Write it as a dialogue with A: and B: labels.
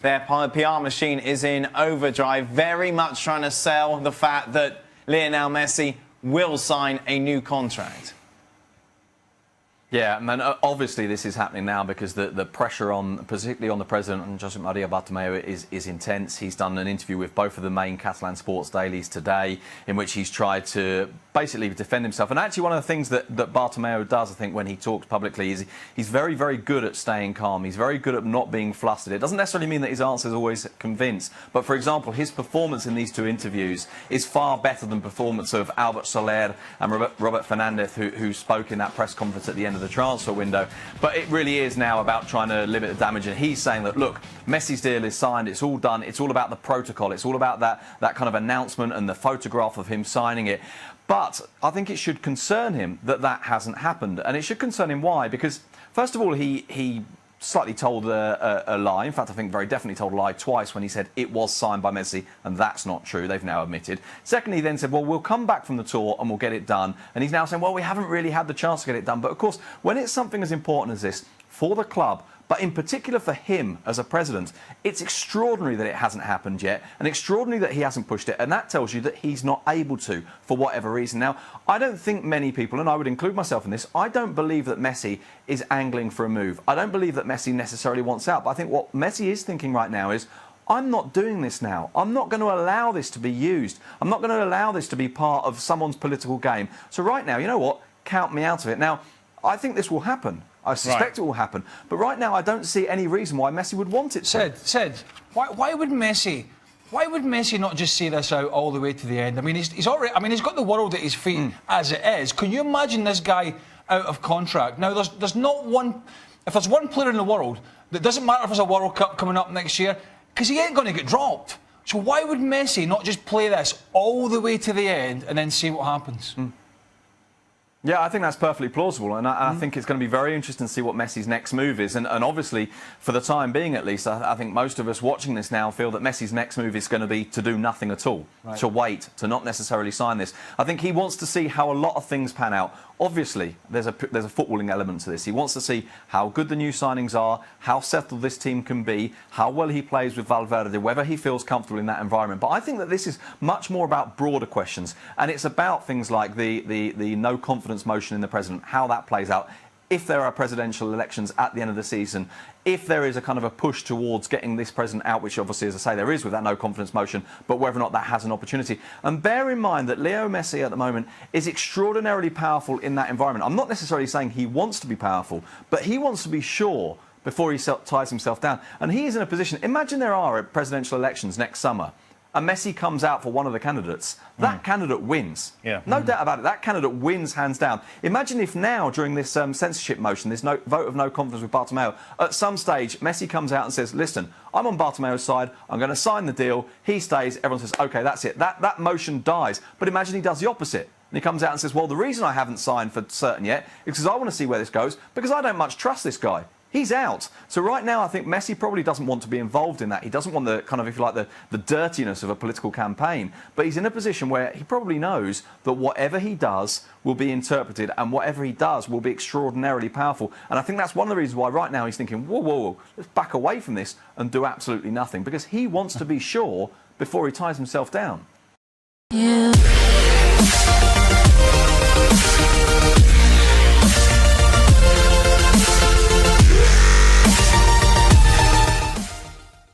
A: Their PR machine is in overdrive, very much trying to sell the fact that Lionel Messi will sign a new contract.
B: Yeah, and obviously this is happening now because the pressure on, particularly on the president, and Josep Maria Bartomeu, is intense. He's done an interview with both of the main Catalan sports dailies today in which he's tried to basically defend himself. And actually one of the things that Bartomeu does, I think, when he talks publicly is he's very, very good at staying calm. He's very good at not being flustered. It doesn't necessarily mean that his answer is always convinced. But, for example, his performance in these two interviews is far better than performance of Albert Soler and Robert Fernandez, who spoke in that press conference at the end of the transfer window. But it really is now about trying to limit the damage, and he's saying that, look, Messi's deal is signed, it's all done, it's all about the protocol, it's all about that kind of announcement and the photograph of him signing it. But I think it should concern him that hasn't happened, and it should concern him. Why? Because first of all, he slightly told a lie. In fact, I think very definitely told a lie twice when he said it was signed by Messi, and that's not true. They've now admitted. Secondly, he then said, well, we'll come back from the tour and we'll get it done. And he's now saying, well, we haven't really had the chance to get it done. But of course, when it's something as important as this for the club, but in particular for him as a president, it's extraordinary that it hasn't happened yet, and extraordinary that he hasn't pushed it, and that tells you that he's not able to, for whatever reason. Now, I don't think many people, and I would include myself in this, I don't believe that Messi is angling for a move. I don't believe that Messi necessarily wants out, but I think what Messi is thinking right now is, I'm not doing this now. I'm not going to allow this to be used. I'm not going to allow this to be part of someone's political game. So right now, you know what? Count me out of it. Now, I think this will happen. I suspect it will happen. But right now, I don't see any reason why Messi would want it to.
C: Sid, why would Messi not just see this out all the way to the end? I mean, he's already. I mean, he's got the world at his feet as it is. Can you imagine this guy out of contract? Now, there's not one. If there's one player in the world that doesn't matter if there's a World Cup coming up next year, because he ain't going to get dropped. So why would Messi not just play this all the way to the end and then see what happens?
B: Yeah, I think that's perfectly plausible, and I think it's going to be very interesting to see what Messi's next move is. And obviously, for the time being at least, I think most of us watching this now feel that Messi's next move is going to be to do nothing at all, to wait, to not necessarily sign this. I think he wants to see how a lot of things pan out. Obviously, there's a footballing element to this. He wants to see how good the new signings are, how settled this team can be, how well he plays with Valverde, whether he feels comfortable in that environment. But I think that this is much more about broader questions, and it's about things like the no confidence motion in the president, how that plays out. If there are presidential elections at the end of the season, if there is a kind of a push towards getting this president out, which obviously, as I say, there is with that no confidence motion, but whether or not that has an opportunity. And bear in mind that Leo Messi at the moment is extraordinarily powerful in that environment. I'm not necessarily saying he wants to be powerful, but he wants to be sure before he ties himself down. And he is in a position, imagine there are presidential elections next summer, and Messi comes out for one of the candidates, that candidate wins. No doubt about it. That candidate wins hands down. Imagine if now, during this censorship motion, this vote of no confidence with Bartomeu, at some stage, Messi comes out and says, listen, I'm on Bartomeu's side, I'm going to sign the deal, he stays, everyone says, OK, that's it. That motion dies. But imagine he does the opposite. And he comes out and says, well, the reason I haven't signed for certain yet is because I want to see where this goes, because I don't much trust this guy. He's out. So right now, I think Messi probably doesn't want to be involved in that. He doesn't want the kind of, if you like, the dirtiness of a political campaign. But he's in a position where he probably knows that whatever he does will be interpreted, and whatever he does will be extraordinarily powerful. And I think that's one of the reasons why right now he's thinking, whoa, whoa, whoa, let's back away from this and do absolutely nothing, because he wants to be sure before he ties himself down. Yeah.